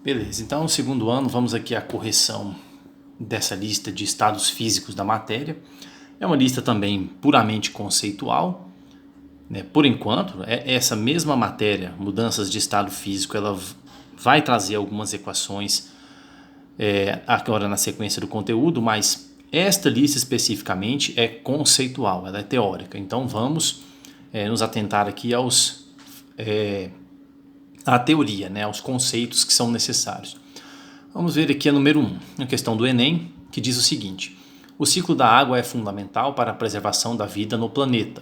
Beleza, então no segundo ano vamos aqui à correção dessa lista de estados físicos da matéria. É uma lista também puramente conceitual, né? Por enquanto, essa mesma matéria, mudanças de estado físico, ela vai trazer algumas equações agora na sequência do conteúdo, mas esta lista especificamente é conceitual, ela é teórica. Então vamos nos atentar aqui à teoria, né, aos conceitos que são necessários. Vamos ver aqui a número 1, a questão do Enem, que diz o seguinte: o ciclo da água é fundamental para a preservação da vida no planeta.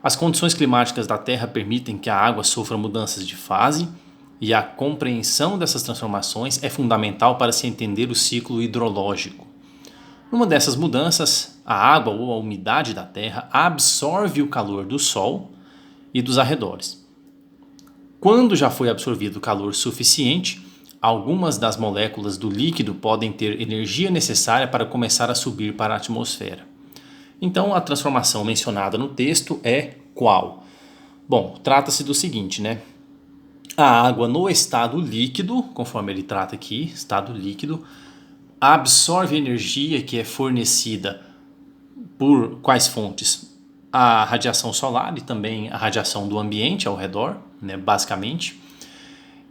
As condições climáticas da Terra permitem que a água sofra mudanças de fase e a compreensão dessas transformações é fundamental para se entender o ciclo hidrológico. Numa dessas mudanças, a água ou a umidade da Terra absorve o calor do Sol e dos arredores. Quando já foi absorvido o calor suficiente, algumas das moléculas do líquido podem ter energia necessária para começar a subir para a atmosfera. Então, a transformação mencionada no texto é qual? Bom, trata-se do seguinte, né? A água no estado líquido, conforme ele trata aqui, estado líquido, absorve energia que é fornecida por quais fontes? A radiação solar e também a radiação do ambiente ao redor, né, basicamente.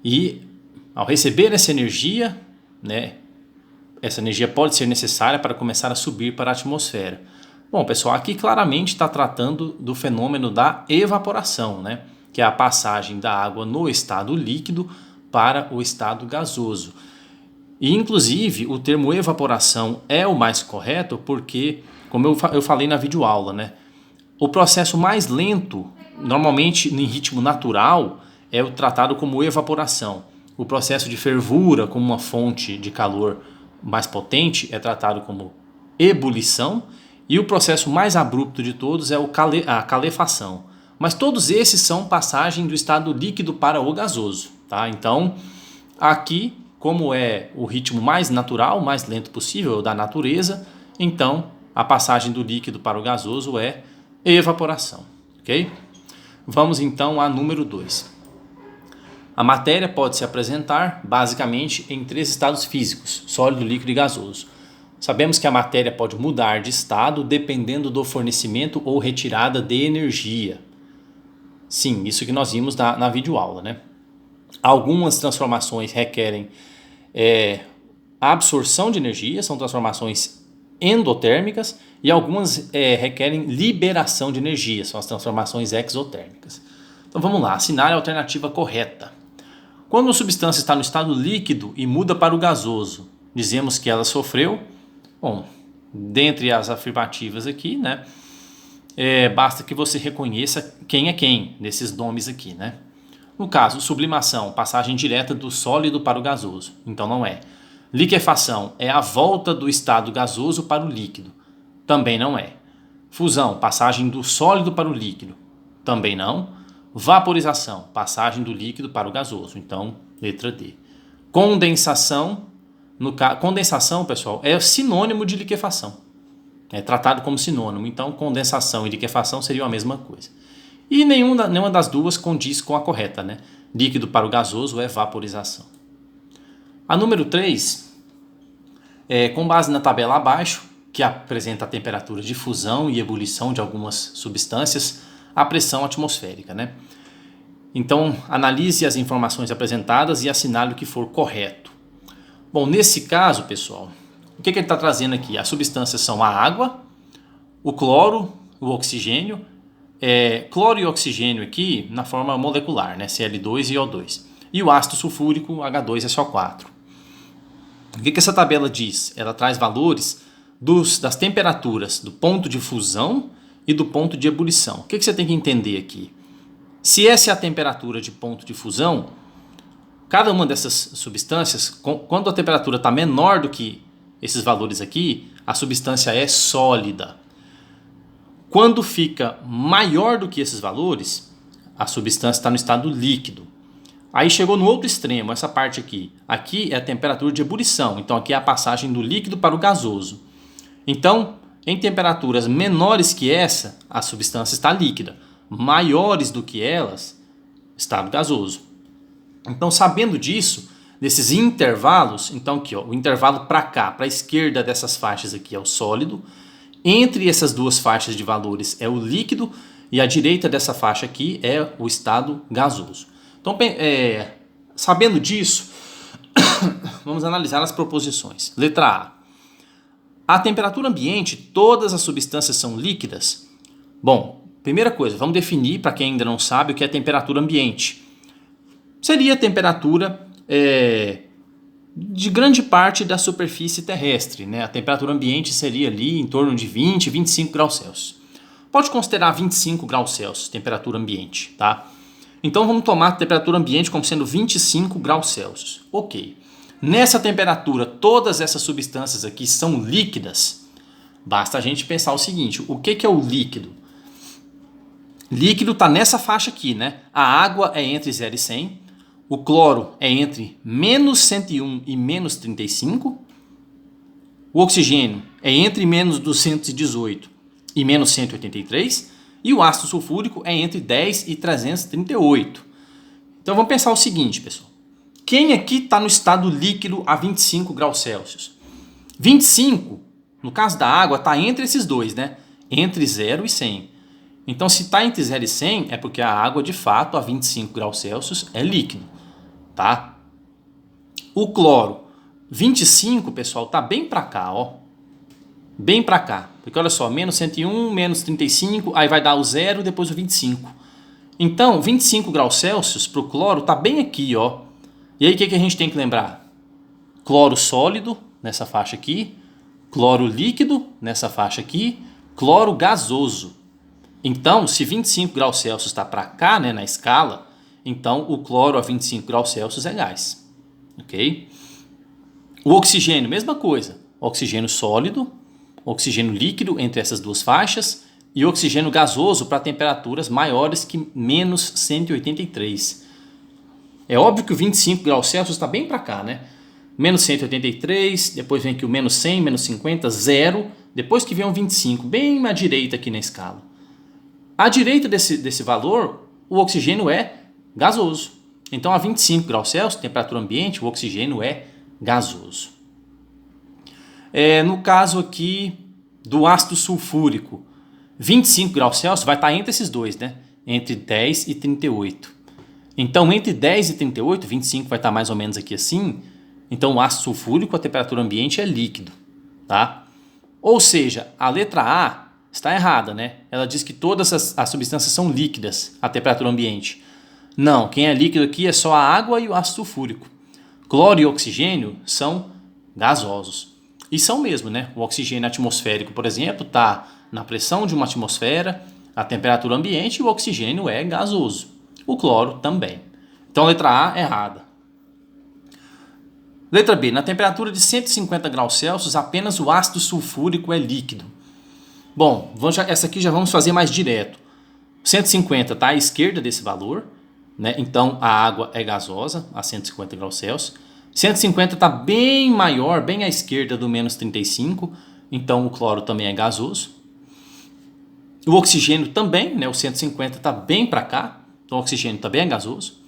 E ao receber essa energia, né, essa energia pode ser necessária para começar a subir para a atmosfera. Bom, pessoal, aqui claramente está tratando do fenômeno da evaporação, né, que é a passagem da água no estado líquido para o estado gasoso. E, inclusive, o termo evaporação é o mais correto porque, como eu falei na videoaula, né, o processo mais lento, normalmente em ritmo natural, é o tratado como evaporação. O processo de fervura, como uma fonte de calor mais potente, é tratado como ebulição. E o processo mais abrupto de todos é a calefação. Mas todos esses são passagem do estado líquido para o gasoso. Tá? Então, aqui, como é o ritmo mais natural, mais lento possível da natureza, então a passagem do líquido para o gasoso é evaporação, ok? Vamos então a número 2. A matéria pode se apresentar basicamente em 3 estados físicos: sólido, líquido e gasoso. Sabemos que a matéria pode mudar de estado dependendo do fornecimento ou retirada de energia. Sim, isso que nós vimos na videoaula, né? Algumas transformações requerem absorção de energia, são transformações endotérmicas, e algumas requerem liberação de energia, são as transformações exotérmicas. Então vamos lá, assinale a alternativa correta. Quando uma substância está no estado líquido e muda para o gasoso, dizemos que ela sofreu, bom, dentre as afirmativas aqui, né, basta que você reconheça quem é quem nesses nomes aqui, né? No caso, sublimação, passagem direta do sólido para o gasoso, então não é. Liquefação é a volta do estado gasoso para o líquido, também não é. Fusão, passagem do sólido para o líquido, também não. Vaporização, passagem do líquido para o gasoso, então letra D. Condensação, condensação, pessoal, é sinônimo de liquefação, é tratado como sinônimo, então condensação e liquefação seriam a mesma coisa. E nenhuma das duas condiz com a correta, né? Líquido para o gasoso é vaporização. A número 3, com base na tabela abaixo, que apresenta a temperatura de fusão e ebulição de algumas substâncias, a pressão atmosférica, né? Então, analise as informações apresentadas e assinale o que for correto. Bom, nesse caso, pessoal, o que ele está trazendo aqui? As substâncias são a água, o cloro, o oxigênio, cloro e oxigênio aqui na forma molecular, né? Cl2 e O2. E o ácido sulfúrico, H2SO4. O que essa tabela diz? Ela traz valores das temperaturas do ponto de fusão e do ponto de ebulição. O que você tem que entender aqui? Se essa é a temperatura de ponto de fusão, cada uma dessas substâncias, quando a temperatura está menor do que esses valores aqui, a substância é sólida. Quando fica maior do que esses valores, a substância está no estado líquido. Aí chegou no outro extremo, essa parte aqui. Aqui é a temperatura de ebulição, então aqui é a passagem do líquido para o gasoso. Então, em temperaturas menores que essa, a substância está líquida. Maiores do que elas, estado gasoso. Então, sabendo disso, desses intervalos, então aqui, ó, o intervalo para cá, para a esquerda dessas faixas aqui é o sólido, entre essas duas faixas de valores é o líquido e à direita dessa faixa aqui é o estado gasoso. Então, sabendo disso, vamos analisar as proposições. Letra A. À temperatura ambiente, todas as substâncias são líquidas? Bom, primeira coisa, vamos definir, para quem ainda não sabe, o que é temperatura ambiente. Seria a temperatura de grande parte da superfície terrestre, né? A temperatura ambiente seria ali em torno de 20, 25 graus Celsius. Pode considerar 25 graus Celsius, temperatura ambiente, tá? Então vamos tomar a temperatura ambiente como sendo 25 graus Celsius. Ok. Nessa temperatura, todas essas substâncias aqui são líquidas. Basta a gente pensar o seguinte, o que é o líquido? Líquido está nessa faixa aqui, né? A água é entre 0 e 100, o cloro é entre menos 101 e menos 35, o oxigênio é entre menos 218 e menos 183, e o ácido sulfúrico é entre 10 e 338. Então vamos pensar o seguinte, pessoal. Quem aqui está no estado líquido a 25 graus Celsius? 25, no caso da água, está entre esses dois, né? Entre 0 e 100. Então, se está entre 0 e 100, é porque a água, de fato, a 25 graus Celsius é líquido, tá? O cloro, 25, pessoal, está bem para cá, ó. Bem para cá. Porque, olha só, menos 101, menos 35, aí vai dar o 0, depois o 25. Então, 25 graus Celsius para o cloro está bem aqui, ó. E aí, o que a gente tem que lembrar? Cloro sólido, nessa faixa aqui. Cloro líquido, nessa faixa aqui. Cloro gasoso. Então, se 25 graus Celsius está para cá, né, na escala, então o cloro a 25 graus Celsius é gás. Ok? O oxigênio, mesma coisa. Oxigênio sólido, oxigênio líquido entre essas duas faixas e oxigênio gasoso para temperaturas maiores que menos 183. É óbvio que o 25 graus Celsius está bem para cá, né? Menos 183, depois vem aqui o menos 100, menos 50, 0. Depois que vem o 25, bem à direita aqui na escala. À direita desse valor, o oxigênio é gasoso. Então, a 25 graus Celsius, temperatura ambiente, o oxigênio é gasoso. No caso aqui do ácido sulfúrico, 25 graus Celsius vai estar entre esses dois, né? Entre 10 e 38. Então, entre 10 e 38, 25 vai estar mais ou menos aqui assim. Então, o ácido sulfúrico, a temperatura ambiente é líquido, tá? Ou seja, a letra A está errada, né? Ela diz que todas as substâncias são líquidas à temperatura ambiente. Não, quem é líquido aqui é só a água e o ácido sulfúrico. Cloro e oxigênio são gasosos. E são mesmo, né? O oxigênio atmosférico, por exemplo, está na pressão de uma atmosfera, a temperatura ambiente, e o oxigênio é gasoso. O cloro também. Então, letra A errada. Letra B. Na temperatura de 150 graus Celsius, apenas o ácido sulfúrico é líquido. Bom, essa aqui já vamos fazer mais direto. 150 está à esquerda desse valor, né? Então a água é gasosa a 150 graus Celsius. 150 está bem maior, bem à esquerda do menos 35, então o cloro também é gasoso. O oxigênio também, né? O 150 está bem para cá, então o oxigênio também é gasoso.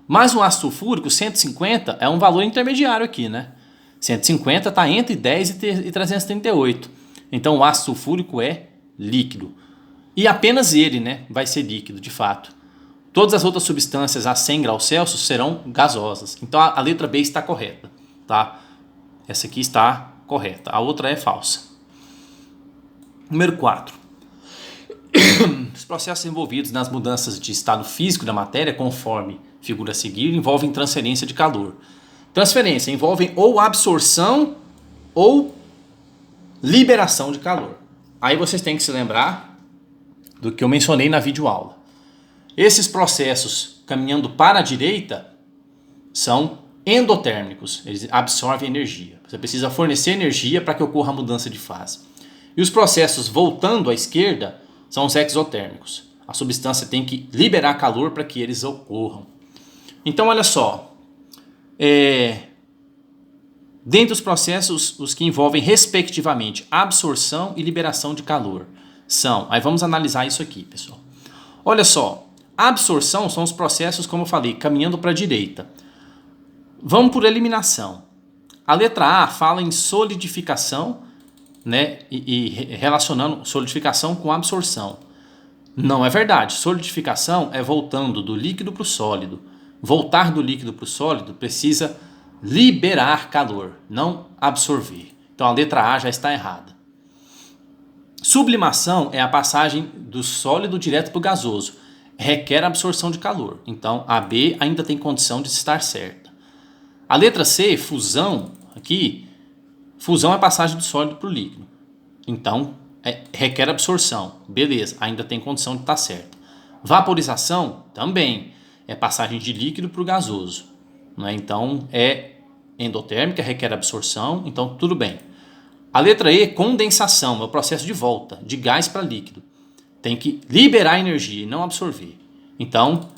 Mas o ácido sulfúrico, 150, é um valor intermediário aqui, né? 150 está entre 10 e 338. Então o ácido sulfúrico é líquido. E apenas ele, né, vai ser líquido, de fato. Todas as outras substâncias a 100 graus Celsius serão gasosas. Então a letra B está correta, tá? Essa aqui está correta. A outra é falsa. Número 4. Os processos envolvidos nas mudanças de estado físico da matéria, conforme figura a seguir, envolvem transferência de calor. Transferência envolve ou absorção ou liberação de calor. Aí vocês têm que se lembrar do que eu mencionei na videoaula. Esses processos caminhando para a direita são endotérmicos, eles absorvem energia. Você precisa fornecer energia para que ocorra a mudança de fase. E os processos voltando à esquerda são os exotérmicos. A substância tem que liberar calor para que eles ocorram. Então, olha só. Dentre os processos, os que envolvem, respectivamente, absorção e liberação de calor são... Aí vamos analisar isso aqui, pessoal. Olha só. A absorção são os processos, como eu falei, caminhando para a direita. Vamos por eliminação. A letra A fala em solidificação, né, e relacionando solidificação com absorção. Não é verdade. Solidificação é voltando do líquido para o sólido. Voltar do líquido para o sólido precisa liberar calor, não absorver. Então a letra A já está errada. Sublimação é a passagem do sólido direto para o gasoso. Requer absorção de calor. Então a B ainda tem condição de estar certa. A letra C, fusão, aqui, fusão é a passagem do sólido para o líquido. Então requer absorção. Beleza, ainda tem condição de estar certa. Vaporização também é passagem de líquido para o gasoso. Né? Então é endotérmica, requer absorção, então tudo bem. A letra E, condensação, é o processo de volta, de gás para líquido. Tem que liberar energia e não absorver. Então,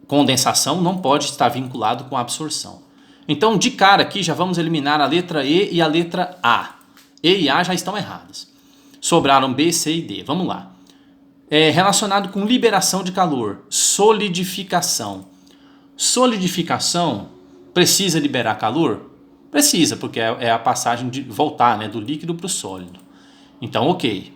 condensação não pode estar vinculado com absorção. Então, de cara aqui, já vamos eliminar a letra E e a letra A. E e A já estão erradas. Sobraram B, C e D. Vamos lá. Relacionado com liberação de calor, solidificação. Solidificação precisa liberar calor? Precisa, porque é a passagem de voltar, né, do líquido para o sólido. Então, ok.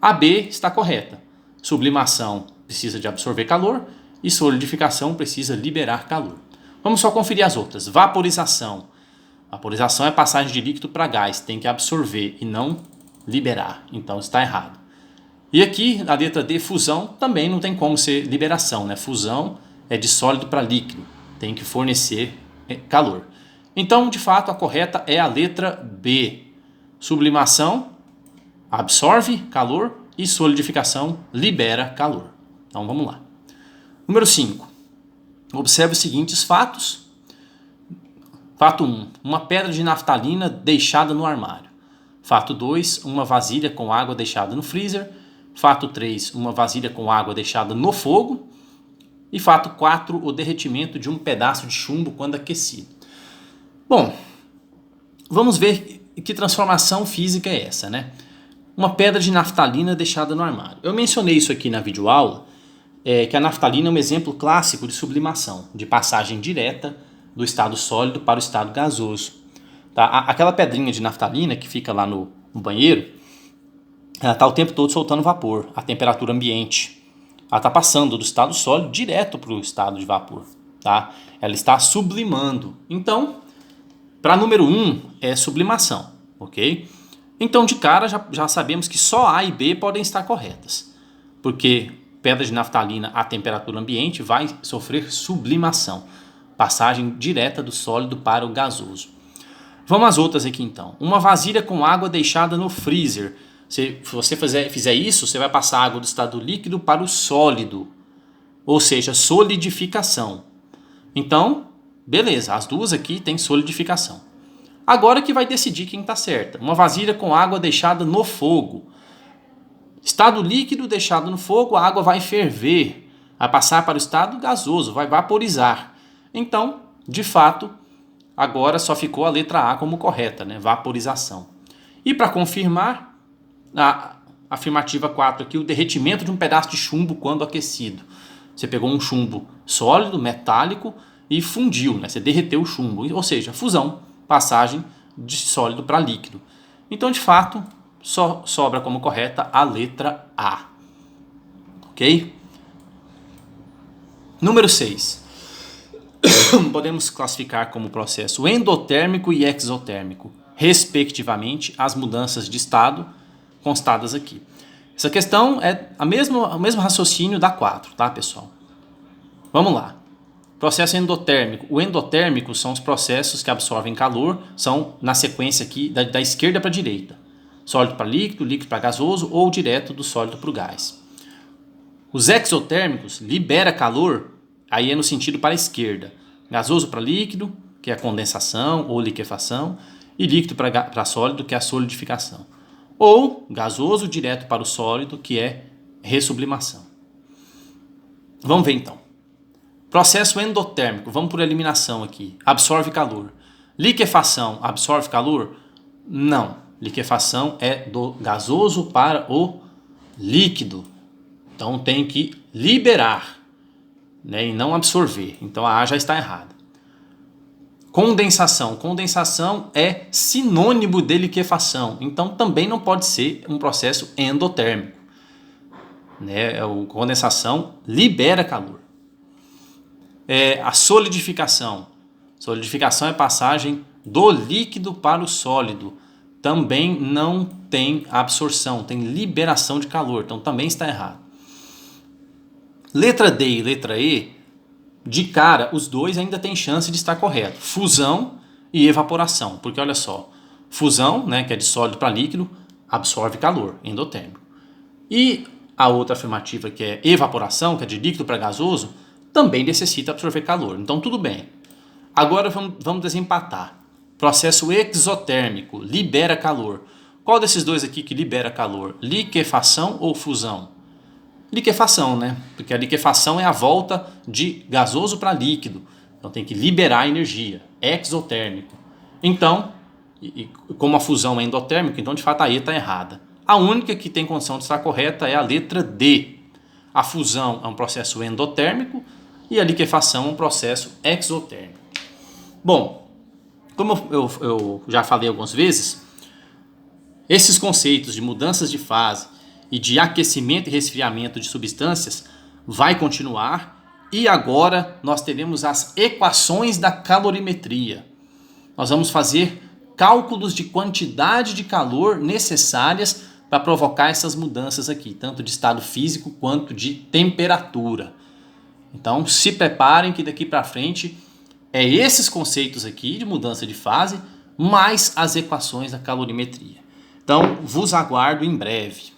A B está correta. Sublimação precisa de absorver calor e solidificação precisa liberar calor. Vamos só conferir as outras. Vaporização. Vaporização é passagem de líquido para gás. Tem que absorver e não liberar. Então está errado. E aqui, a letra D, fusão, também não tem como ser liberação, né? Fusão é de sólido para líquido. Tem que fornecer calor. Então, de fato, a correta é a letra B. Sublimação absorve calor e solidificação libera calor. Então, vamos lá. Número 5. Observe os seguintes fatos. Fato 1. Uma pedra de naftalina deixada no armário. Fato 2. Uma vasilha com água deixada no freezer. Fato 3. Uma vasilha com água deixada no fogo. E fato 4. O derretimento de um pedaço de chumbo quando aquecido. Bom, vamos ver que transformação física é essa, né? Uma pedra de naftalina deixada no armário. Eu mencionei isso aqui na videoaula, que a naftalina é um exemplo clássico de sublimação, de passagem direta do estado sólido para o estado gasoso. Tá? Aquela pedrinha de naftalina que fica lá no banheiro, ela está o tempo todo soltando vapor, a temperatura ambiente. Ela está passando do estado sólido direto para o estado de vapor. Tá? Ela está sublimando. Então, para número 1 é sublimação, ok? Então, de cara, já sabemos que só A e B podem estar corretas. Porque pedra de naftalina a temperatura ambiente vai sofrer sublimação. Passagem direta do sólido para o gasoso. Vamos às outras aqui então. Uma vasilha com água deixada no freezer. Se você fizer isso, você vai passar água do estado líquido para o sólido. Ou seja, solidificação. Então, beleza, as duas aqui têm solidificação. Agora que vai decidir quem está certa. Uma vasilha com água deixada no fogo. Estado líquido deixado no fogo, a água vai ferver, vai passar para o estado gasoso, vai vaporizar. Então, de fato, agora só ficou a letra A como correta, né? Vaporização. E para confirmar, a afirmativa 4 aqui, o derretimento de um pedaço de chumbo quando aquecido. Você pegou um chumbo sólido, metálico, e fundiu, né? Você derreteu o chumbo, ou seja, fusão, passagem de sólido para líquido. Então, de fato, só sobra como correta a letra A. Ok? Número 6. Podemos classificar como processo endotérmico e exotérmico, respectivamente, as mudanças de estado constadas aqui. Essa questão é o mesmo raciocínio da 4, tá, pessoal? Vamos lá. Processo endotérmico. O endotérmico são os processos que absorvem calor, são na sequência aqui da esquerda para a direita. Sólido para líquido, líquido para gasoso ou direto do sólido para o gás. Os exotérmicos libera calor, aí é no sentido para a esquerda. Gasoso para líquido, que é a condensação ou liquefação, e líquido para sólido, que é a solidificação. Ou gasoso direto para o sólido, que é ressublimação. Vamos ver então. Processo endotérmico, vamos por eliminação aqui. Absorve calor. Liquefação, absorve calor? Não. Liquefação é do gasoso para o líquido. Então tem que liberar, né, e não absorver. Então a A já está errada. Condensação. Condensação é sinônimo de liquefação, então também não pode ser um processo endotérmico. Né? A condensação libera calor. A solidificação. Solidificação é passagem do líquido para o sólido. Também não tem absorção, tem liberação de calor, então também está errado. Letra D e letra E, de cara, os dois ainda têm chance de estar correto. Fusão e evaporação, porque olha só, fusão, né, que é de sólido para líquido, absorve calor, endotérmico. E a outra afirmativa, que é evaporação, que é de líquido para gasoso, também necessita absorver calor. Então tudo bem. Agora vamos desempatar. Processo exotérmico, libera calor. Qual desses dois aqui que libera calor? Liquefação ou fusão? Liquefação, né? Porque a liquefação é a volta de gasoso para líquido. Então tem que liberar energia. Exotérmico. Então, como a fusão é endotérmica, então de fato a E está errada. A única que tem condição de estar correta é a letra D. A fusão é um processo endotérmico e a liquefação é um processo exotérmico. Bom, como eu já falei algumas vezes, esses conceitos de mudanças de fase e de aquecimento e resfriamento de substâncias vai continuar, e agora nós teremos as equações da calorimetria. Nós vamos fazer cálculos de quantidade de calor necessárias para provocar essas mudanças aqui, tanto de estado físico quanto de temperatura. Então se preparem que daqui para frente é esses conceitos aqui de mudança de fase mais as equações da calorimetria. Então vos aguardo em breve.